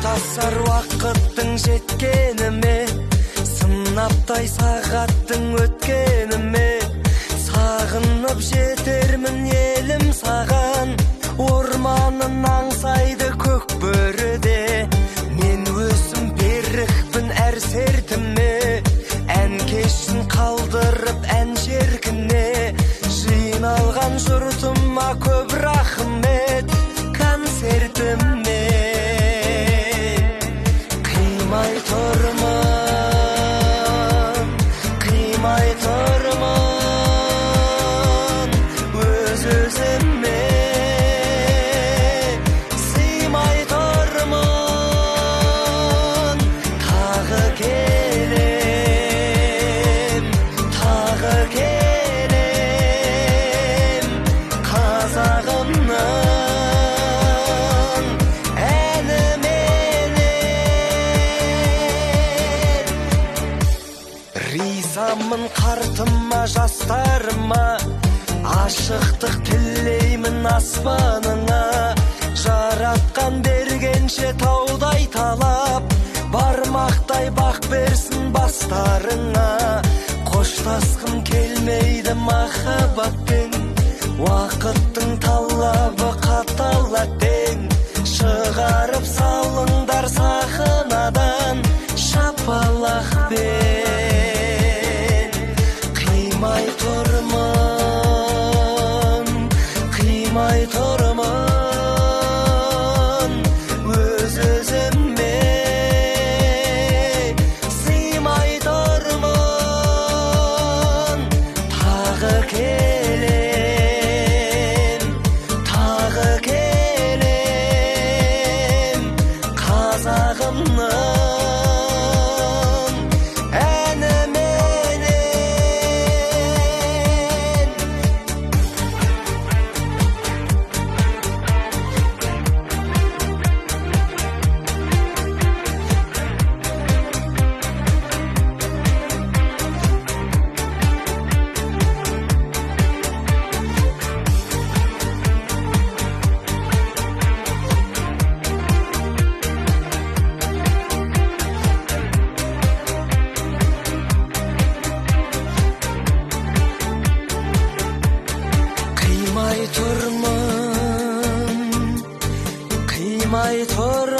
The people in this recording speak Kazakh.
тасар уақыттың жеткеніме, сынаптай сағаттың өткеніме, сағынып жетермін елім саған. Орманын аңсайды көк бөріде, мен өзім берікпін әр сертіме. Ән кешін қалдырып ән шеркіне, жиналған жұртыма көп рахмет. Концертіме қимай тұрмын, қимай тұрмын, өз-өзіме сыймай тұрмын. Тағы келем, тағы келем, қазағымның ризамын қартыма, жастарыма, ашықтық тілеймін аспаныңа. Жаратқан бергенше таудай талап, бармақтай бақ берсін бастарыңа. Қоштасқым келмейді махаббатпен, уақыттың талабы қатал әттең. Шығарып салыңдар сахнадан шапалақпен. Қимай тұрмын, қимай тұрмын, өз-өзіме сыймай тұрмын. Тағы келем, тағы келем, қазағымның қимай тұрмын, қимай тұрмын.